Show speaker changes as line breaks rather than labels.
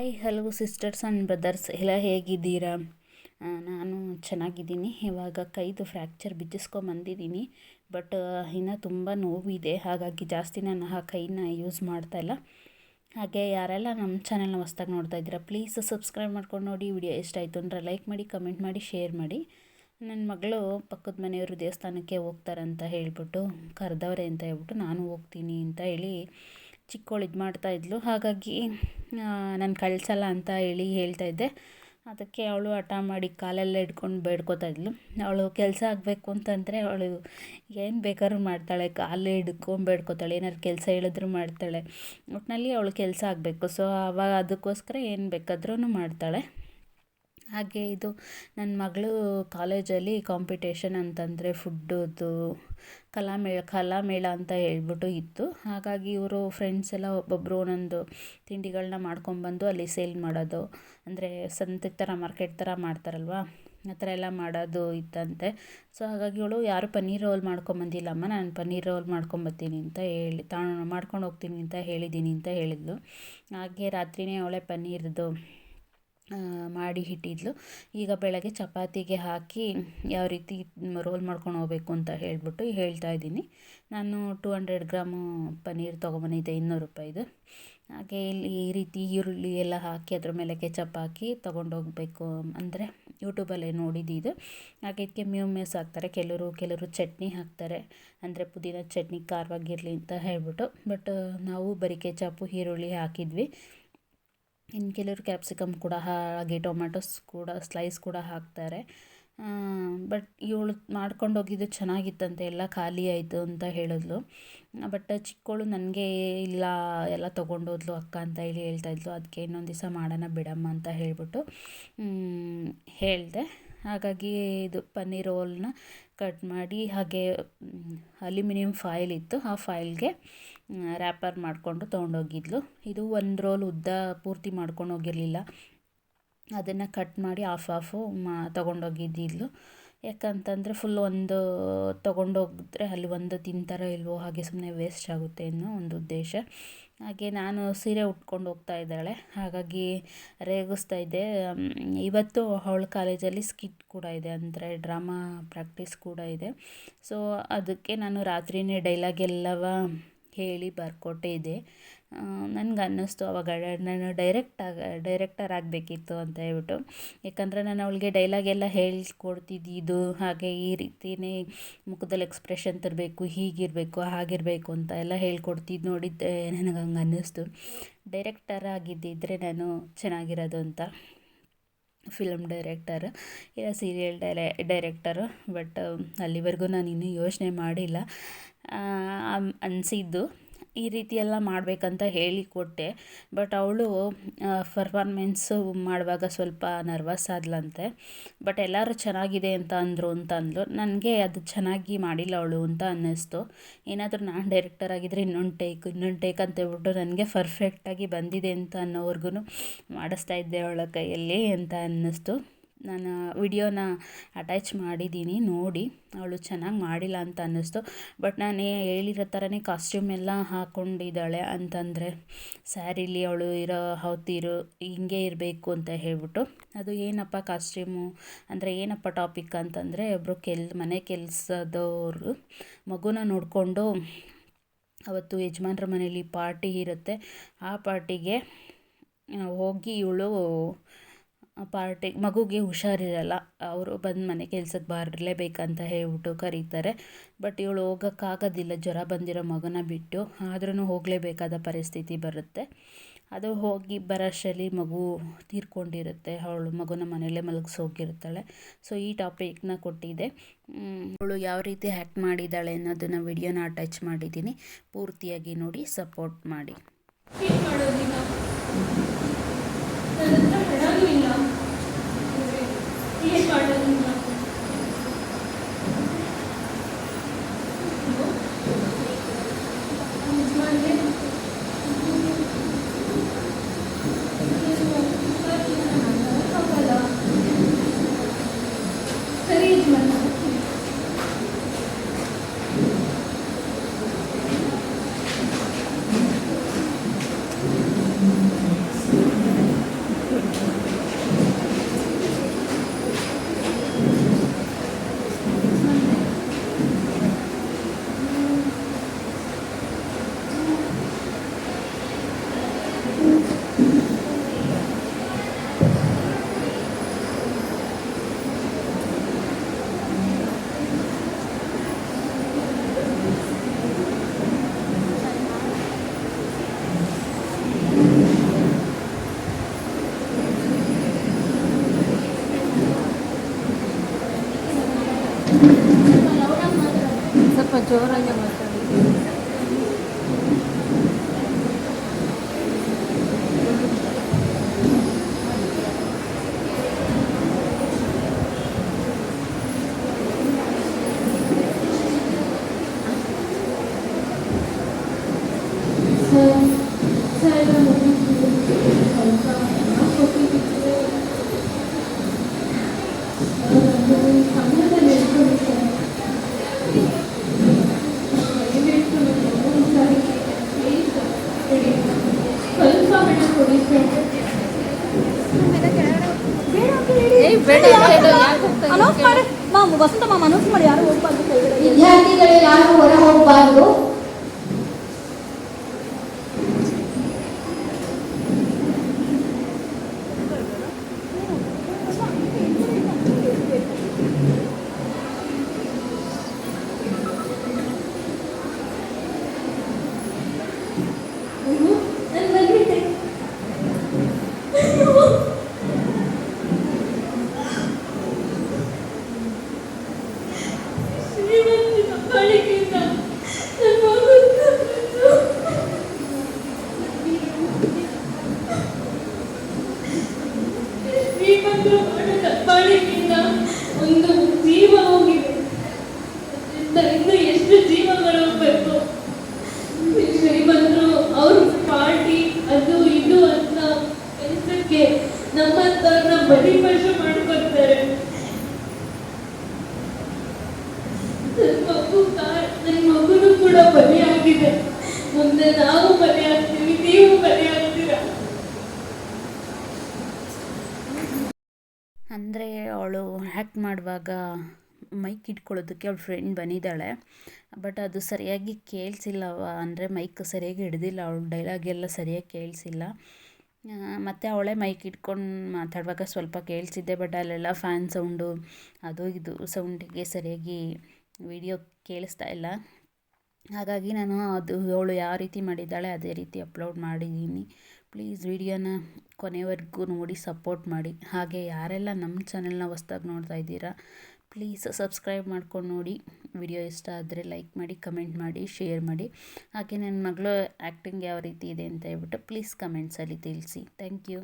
Hi hello sisters and brothers ಎಲ್ಲ ಹೇಗಿದ್ದೀರಾ? ನಾನು ಚೆನ್ನಾಗಿದ್ದೀನಿ. ಇವಾಗ ಕೈದು ಫ್ರ್ಯಾಕ್ಚರ್ ಬಿಚ್ಚಿಸ್ಕೊಂಬಂದಿದ್ದೀನಿ. ಬಟ್ ಇನ್ನೂ ತುಂಬ ನೋವಿದೆ, ಹಾಗಾಗಿ ಜಾಸ್ತಿ ನಾನು ಆ ಕೈನ ಯೂಸ್ ಮಾಡ್ತಾಯಿಲ್ಲ. ಹಾಗೆ ಯಾರೆಲ್ಲ ನಮ್ಮ ಚಾನೆಲ್ನ ಹೊಸ್ದಾಗಿ ನೋಡ್ತಾ ಇದ್ದೀರಾ ಪ್ಲೀಸ್ ಸಬ್ಸ್ಕ್ರೈಬ್ ಮಾಡ್ಕೊಂಡು ನೋಡಿ. ವಿಡಿಯೋ ಇಷ್ಟ ಆಯಿತು ಅಂದರೆ ಲೈಕ್ ಮಾಡಿ, ಕಮೆಂಟ್ ಮಾಡಿ, ಶೇರ್ ಮಾಡಿ. ನನ್ನ ಮಗಳು ಪಕ್ಕದ ಮನೆಯವರು ದೇವಸ್ಥಾನಕ್ಕೆ ಹೋಗ್ತಾರಂತ ಹೇಳ್ಬಿಟ್ಟು ಕರೆದವ್ರೆ ಅಂತ ಹೇಳ್ಬಿಟ್ಟು ನಾನು ಹೋಗ್ತೀನಿ ಅಂತ ಹೇಳಿ ಚಿಕ್ಕವಳು ಇದು ಮಾಡ್ತಾಯಿದ್ಲು. ಹಾಗಾಗಿ ನಾನು ಕಳಿಸಲ್ಲ ಅಂತ ಹೇಳಿ ಹೇಳ್ತಾಯಿದ್ದೆ. ಅದಕ್ಕೆ ಅವಳು ಹಠ ಮಾಡಿ ಕಾಲೆಲ್ಲ ಹಿಡ್ಕೊಂಡು ಬೇಡ್ಕೋತಾಯಿದ್ಲು. ಅವಳು ಕೆಲಸ ಆಗಬೇಕು ಅಂತಂದರೆ ಅವಳು ಏನು ಬೇಕಾದ್ರೂ ಮಾಡ್ತಾಳೆ, ಕಾಲು ಹಿಡ್ಕೊಂಡು ಬೇಡ್ಕೋತಾಳೆ, ಏನಾದ್ರು ಕೆಲಸ ಹೇಳಿದ್ರು ಮಾಡ್ತಾಳೆ. ಒಟ್ಟಿನಲ್ಲಿ ಅವಳು ಕೆಲಸ ಆಗಬೇಕು. ಸೊ ಆವಾಗ ಅದಕ್ಕೋಸ್ಕರ ಏನು ಬೇಕಾದ್ರೂ ಮಾಡ್ತಾಳೆ. ಹಾಗೆ ಇದು ನನ್ನ ಮಗಳು ಕಾಲೇಜಲ್ಲಿ ಕಾಂಪಿಟೇಷನ್ ಅಂತಂದರೆ ಫುಡ್ಡದು ಕಲಾಮೇಳ ಅಂತ ಹೇಳ್ಬಿಟ್ಟು ಇತ್ತು. ಹಾಗಾಗಿ ಇವರು ಫ್ರೆಂಡ್ಸ್ ಎಲ್ಲ ಒಬ್ಬೊಬ್ಬರು ಒಂದೊಂದು ತಿಂಡಿಗಳನ್ನ ಮಾಡ್ಕೊಂಬಂದು ಅಲ್ಲಿ ಸೇಲ್ ಮಾಡೋದು, ಅಂದರೆ ಸಂತೆ ಥರ ಮಾರ್ಕೆಟ್ ಥರ ಮಾಡ್ತಾರಲ್ವ, ಆ ಥರ ಎಲ್ಲ ಮಾಡೋದು ಇತ್ತಂತೆ. ಸೊ ಹಾಗಾಗಿ ಇವಳು ಯಾರು ಪನ್ನೀರ್ ರೋಲ್ ಮಾಡ್ಕೊಂಬಂದಿಲ್ಲಮ್ಮ, ನಾನು ಪನ್ನೀರ್ ರೋಲ್ ಮಾಡ್ಕೊಂಬರ್ತೀನಿ ಅಂತ ಹೇಳಿ ಮಾಡ್ಕೊಂಡು ಹೋಗ್ತೀನಿ ಅಂತ ಹೇಳಿದ್ದೀನಿ ಅಂತ ಹೇಳಿದ್ಲು. ಹಾಗೆ ರಾತ್ರಿಯೇ ಅವಳೆ ಪನ್ನೀರ್ದು ಮಾಡಿ ಇಟ್ಟಿದ್ಲು. ಈಗ ಬೆಳಗ್ಗೆ ಚಪಾತಿಗೆ ಹಾಕಿ ಯಾವ ರೀತಿ ರೋಲ್ ಮಾಡ್ಕೊಂಡು ಹೋಗ್ಬೇಕು ಅಂತ ಹೇಳ್ಬಿಟ್ಟು ಹೇಳ್ತಾ ಇದ್ದೀನಿ. ನಾನು 200 ಗ್ರಾಮು ಪನ್ನೀರ್ ತೊಗೊಂಬಂದಿದ್ದೆ, 200 ರೂಪಾಯಿದು. ಹಾಗೆ ಇಲ್ಲಿ ಈ ರೀತಿ ಈರುಳ್ಳಿ ಎಲ್ಲ ಹಾಕಿ ಅದ್ರ ಮೇಲೆ ಕೆಚಪ್ ಹಾಕಿ ತೊಗೊಂಡೋಗ್ಬೇಕು ಅಂದರೆ ಯೂಟ್ಯೂಬಲ್ಲೇ ನೋಡಿದ್ದು. ಹಾಗೆ ಇದಕ್ಕೆ ಮ್ಯೂಮೇಸ್ ಹಾಕ್ತಾರೆ, ಕೆಲವರು ಚಟ್ನಿ ಹಾಕ್ತಾರೆ, ಅಂದರೆ ಪುದೀನ ಚಟ್ನಿ ಖಾರವಾಗಿರಲಿ ಅಂತ ಹೇಳ್ಬಿಟ್ಟು. ಬಟ್ ನಾವು ಬರೀ ಕೆಚಪ್ಪು ಈರುಳ್ಳಿ ಹಾಕಿದ್ವಿ. ಇನ್ನು ಕೆಲವರು ಕ್ಯಾಪ್ಸಿಕಮ್ ಕೂಡ ಹಾಗೆ ಟೊಮ್ಯಾಟೋಸ್ ಕೂಡ ಸ್ಲೈಸ್ ಕೂಡ ಹಾಕ್ತಾರೆ. ಬಟ್ ಇವಳು ಮಾಡ್ಕೊಂಡು ಹೋಗಿದ್ದು ಚೆನ್ನಾಗಿತ್ತಂತೆ, ಎಲ್ಲ ಖಾಲಿ ಆಯಿತು ಅಂತ ಹೇಳಿದ್ಲು. ಬಟ್ ಚಿಕ್ಕವಳು ನನಗೆ ಇಲ್ಲ ಎಲ್ಲ ತೊಗೊಂಡೋದ್ಲು ಅಕ್ಕ ಅಂತ ಹೇಳಿ ಹೇಳ್ತಾಯಿದ್ಲು. ಅದಕ್ಕೆ ಇನ್ನೊಂದು ದಿವಸ ಮಾಡೋಣ ಬಿಡಮ್ಮ ಅಂತ ಹೇಳ್ಬಿಟ್ಟು ಹೇಳಿದೆ. ಹಾಗಾಗಿ ಇದು ಪನ್ನೀರ್ ರೋಲ್ನ ಕಟ್ ಮಾಡಿ ಹಾಗೆ ಅಲ್ಯೂಮಿನಿಯಂ ಫಾಯಿಲ್ ಇತ್ತು, ಆ ಫಾಯಿಲ್ಗೆ ರ್ಯಾಪರ್ ಮಾಡಿಕೊಂಡು ತೊಗೊಂಡೋಗಿದ್ಲು. ಇದು ಒಂದು ರೋಲ್ ಉದ್ದ ಪೂರ್ತಿ ಮಾಡ್ಕೊಂಡು ಹೋಗಿರಲಿಲ್ಲ, ಅದನ್ನು ಕಟ್ ಮಾಡಿ ಹಾಫು ತೊಗೊಂಡೋಗಿದ್ದಿದ್ಲು. ಯಾಕಂತಂದರೆ ಫುಲ್ ಒಂದು ತೊಗೊಂಡೋಗಿದ್ರೆ ಅಲ್ಲಿ ಒಂದು ತಿಂತಾರೋ ಇಲ್ವೋ, ಹಾಗೆ ಸುಮ್ಮನೆ ವೇಸ್ಟ್ ಆಗುತ್ತೆ ಅನ್ನೋ ಒಂದು ಉದ್ದೇಶ. ಹಾಗೆ ನಾನು ಸೀರೆ ಉಟ್ಕೊಂಡು ಹೋಗ್ತಾ ಇದ್ದಾಳೆ, ಹಾಗಾಗಿ ರೇಗಿಸ್ತಾ ಇದ್ದೆ. ಇವತ್ತು ಅವಳ ಕಾಲೇಜಲ್ಲಿ ಸ್ಕಿಟ್ ಕೂಡ ಇದೆ, ಅಂದರೆ ಡ್ರಾಮಾ ಪ್ರಾಕ್ಟೀಸ್ ಕೂಡ ಇದೆ. ಸೊ ಅದಕ್ಕೆ ನಾನು ರಾತ್ರಿಯೇ ಡೈಲಾಗ್ ಹೇಳಿ ಬರ್ಕೊಟ್ಟೇ ಇದೆ. ನನಗೆ ಅನ್ನಿಸ್ತು ಅವಾಗ ನಾನು ಡೈರೆಕ್ಟರ್ ಆಗಬೇಕಿತ್ತು ಅಂತ ಹೇಳ್ಬಿಟ್ಟು. ಯಾಕಂದರೆ ನಾನು ಅವಳಿಗೆ ಡೈಲಾಗ್ ಎಲ್ಲ ಹೇಳ್ಕೊಡ್ತಿದ್ದು, ಹಾಗೆ ಈ ರೀತಿಯೇ ಮುಖದಲ್ಲಿ ಎಕ್ಸ್ಪ್ರೆಷನ್ ತರಬೇಕು, ಹೀಗಿರಬೇಕು ಹಾಗಿರಬೇಕು ಅಂತ ಎಲ್ಲ ಹೇಳ್ಕೊಡ್ತಿದ್ದು ನೋಡಿದ್ದೆ. ನನಗೆ ಹಂಗೆ ಅನ್ನಿಸ್ತು ಡೈರೆಕ್ಟರ್ ಆಗಿದ್ದಿದ್ರೆ ನಾನು ಚೆನ್ನಾಗಿರೋದು ಅಂತ. ಫಿಲಮ್ ಡೈರೆಕ್ಟರ್ ಇಲ್ಲ ಸೀರಿಯಲ್ ಡೈರೆಕ್ಟರು. ಬಟ್ ಅಲ್ಲಿವರೆಗೂ ನಾನು ಇನ್ನೂ ಯೋಚನೆ ಮಾಡಿಲ್ಲ. ಅನಿಸಿದ್ದು ಈ ರೀತಿ ಎಲ್ಲ ಮಾಡಬೇಕಂತ ಹೇಳಿಕೊಟ್ಟೆ. ಬಟ್ ಅವಳು ಪರ್ಫಾರ್ಮೆನ್ಸು ಮಾಡುವಾಗ ಸ್ವಲ್ಪ ನರ್ವಸ್ ಆದ್ಲಂತೆ. ಬಟ್ ಎಲ್ಲರೂ ಚೆನ್ನಾಗಿದೆ ಅಂತ ಅಂದ್ಲು. ನನಗೆ ಅದು ಚೆನ್ನಾಗಿ ಮಾಡಿಲ್ಲ ಅವಳು ಅಂತ ಅನ್ನಿಸ್ತು. ಏನಾದರೂ ನಾನು ಡೈರೆಕ್ಟರ್ ಆಗಿದ್ದರೆ ಇನ್ನೊಂದು ಟೇಕ್ ಅಂತ ಹೇಳ್ಬಿಟ್ಟು ನನಗೆ ಪರ್ಫೆಕ್ಟಾಗಿ ಬಂದಿದೆ ಅಂತ ಅನ್ನೋವರೆಗೂ ಮಾಡಿಸ್ತಾ ಇದ್ದೆ ಅವಳ ಕೈಯಲ್ಲಿ ಅಂತ ಅನ್ನಿಸ್ತು. ನಾನು ವಿಡಿಯೋನ ಅಟ್ಯಾಚ್ ಮಾಡಿದ್ದೀನಿ ನೋಡಿ. ಅವಳು ಚೆನ್ನಾಗಿ ಮಾಡಿಲ್ಲ ಅಂತ ಅನ್ನಿಸ್ತು. ಬಟ್ ನಾನು ಹೇಳಿರೋ ಥರನೇ ಕಾಸ್ಟ್ಯೂಮ್ ಎಲ್ಲ ಹಾಕ್ಕೊಂಡಿದ್ದಾಳೆ, ಅಂತಂದರೆ ಸ್ಯಾರಿಲಿ ಅವಳು ಹೊತ್ತಿರೋ ಹಿಂಗೆ ಇರಬೇಕು ಅಂತ ಹೇಳ್ಬಿಟ್ಟು. ಅದು ಏನಪ್ಪ ಕಾಸ್ಟ್ಯೂಮು ಅಂದರೆ ಏನಪ್ಪ ಟಾಪಿಕ್ ಅಂತಂದರೆ, ಒಬ್ಬರು ಮನೆ ಕೆಲಸದವರು ಮಗುನ ನೋಡಿಕೊಂಡು ಅವತ್ತು ಯಜಮಾನ್ರ ಮನೇಲಿ ಪಾರ್ಟಿ ಇರುತ್ತೆ, ಆ ಪಾರ್ಟಿಗೆ ಹೋಗಿ ಇವಳು ಮಗುಗೆ ಹುಷಾರಿರಲ್ಲ, ಅವರು ಬಂದು ಮನೆ ಕೆಲ್ಸಕ್ಕೆ ಬರಲೇಬೇಕಂತ ಹೇಳ್ಬಿಟ್ಟು ಕರೀತಾರೆ. ಬಟ್ ಇವಳು ಹೋಗೋಕ್ಕಾಗೋದಿಲ್ಲ, ಜ್ವರ ಬಂದಿರೋ ಮಗನ ಬಿಟ್ಟು, ಆದ್ರೂ ಹೋಗಲೇಬೇಕಾದ ಪರಿಸ್ಥಿತಿ ಬರುತ್ತೆ. ಅದು ಹೋಗಿ ಬರೋಷ್ಟರಲ್ಲಿ ಮಗು ತೀರ್ಕೊಂಡಿರುತ್ತೆ, ಅವಳು ಮಗುನ ಮನೆಯಲ್ಲೇ ಮಲಗಿಸೋಗಿರ್ತಾಳೆ. ಸೊ ಈ ಟಾಪಿಕ್ನ ಕೊಟ್ಟಿದ್ದೆ. ಅವಳು ಯಾವ ರೀತಿ ಆ್ಯಕ್ಟ್ ಮಾಡಿದ್ದಾಳೆ ಅನ್ನೋದನ್ನು ವಿಡಿಯೋನ ಅಟ್ಯಾಚ್ ಮಾಡಿದ್ದೀನಿ, ಪೂರ್ತಿಯಾಗಿ ನೋಡಿ, ಸಪೋರ್ಟ್ ಮಾಡಿ.
ಜೋರಾಗೆ ಮಾತಾಡಿ. ಅನೌನ್ಸ್ ಮಾಡಿ ವಸಂತ ಮಾಮ ಅನೌನ್ಸ್ ಮಾಡಿ, ಯಾರು ಹೋಗ್ಬಾರ್ದು ಕೆಳಗಡೆ.
ವಿದ್ಯಾರ್ಥಿಗಳು ಯಾರು ಹೊರ ಹೋಗಬಾರ್ದು.
ಶ್ರೀಮಂತರು ಮಾಡೋ ದಬ್ಬಾಳಿಕೆಯಿಂದ ಒಂದು ಜೀವ ಹೋಗಿದೆ. ಇನ್ನು ಎಷ್ಟು ಜೀವಗಳು ಬೇಕು? ಶ್ರೀಮಂತರು ಅವ್ರ ಪಾರ್ಟಿ ಅದು ಇದು ಅಂತ ಕೆಲಸಕ್ಕೆ ನಮ್ಮಂತವ್ರನ್ನ ಬಲಿಪಶು ಮಾಡ್ಕೊತಾರೆ. ನನ್ನ ಮಗುನು ಕೂಡ ಬಲಿಯಾಗಿದೆ. ಮುಂದೆ ನಾವು ಬಲಿಯಾಗ್ತೀವಿ, ನೀವು ಬಲಿಯಾಗ್ತೀರಾ?
ಅಂದರೆ ಅವಳು ಆ್ಯಕ್ಟ್ ಮಾಡುವಾಗ ಮೈಕ್ ಇಟ್ಕೊಳ್ಳೋದಕ್ಕೆ ಅವಳ ಫ್ರೆಂಡ್ ಬಂದಿದ್ದಾಳೆ, ಬಟ್ ಅದು ಸರಿಯಾಗಿ ಕೇಳಿಸಿಲ್ಲವ. ಅಂದರೆ ಮೈಕ್ ಸರಿಯಾಗಿ ಹಿಡ್ದಿಲ್ಲ, ಅವಳು ಡೈಲಾಗ್ ಎಲ್ಲ ಸರಿಯಾಗಿ ಕೇಳಿಸಿಲ್ಲ. ಮತ್ತು ಅವಳೇ ಮೈಕ್ ಇಟ್ಕೊಂಡು ಮಾತಾಡುವಾಗ ಸ್ವಲ್ಪ ಕೇಳಿಸಿದ್ದೆ, ಬಟ್ ಅಲ್ಲೆಲ್ಲ ಫ್ಯಾನ್ ಸೌಂಡು ಅದು ಇದು ಸೌಂಡಿಗೆ ಸರಿಯಾಗಿ ವಿಡಿಯೋ ಕೇಳಿಸ್ತಾ ಇಲ್ಲ. ಹಾಗಾಗಿ ನಾನು ಅದು ಅವಳು ಯಾವ ರೀತಿ ಮಾಡಿದ್ದಾಳೆ ಅದೇ ರೀತಿ ಅಪ್ಲೋಡ್ ಮಾಡಿದ್ದೀನಿ. ಪ್ಲೀಸ್ ವಿಡಿಯೋನ ಕೊನೆವರೆಗೂ ನೋಡಿ ಸಪೋರ್ಟ್ ಮಾಡಿ. ಹಾಗೆ ಯಾರೆಲ್ಲ ನಮ್ಮ ಚಾನೆಲ್ನ ಹೊಸ್ದಾಗಿ ನೋಡ್ತಾ ಇದ್ದೀರಾ, ಪ್ಲೀಸ್ ಸಬ್ಸ್ಕ್ರೈಬ್ ಮಾಡ್ಕೊಂಡು ನೋಡಿ. ವಿಡಿಯೋ ಇಷ್ಟ ಆದರೆ ಲೈಕ್ ಮಾಡಿ, ಕಮೆಂಟ್ ಮಾಡಿ, ಶೇರ್ ಮಾಡಿ. ಹಾಗೆ ನನ್ನ ಮಗಳು ಆ್ಯಕ್ಟಿಂಗ್ ಯಾವ ರೀತಿ ಇದೆ ಅಂತ ಹೇಳ್ಬಿಟ್ಟು ಪ್ಲೀಸ್ ಕಮೆಂಟ್ಸಲ್ಲಿ ತಿಳಿಸಿ. Thank you.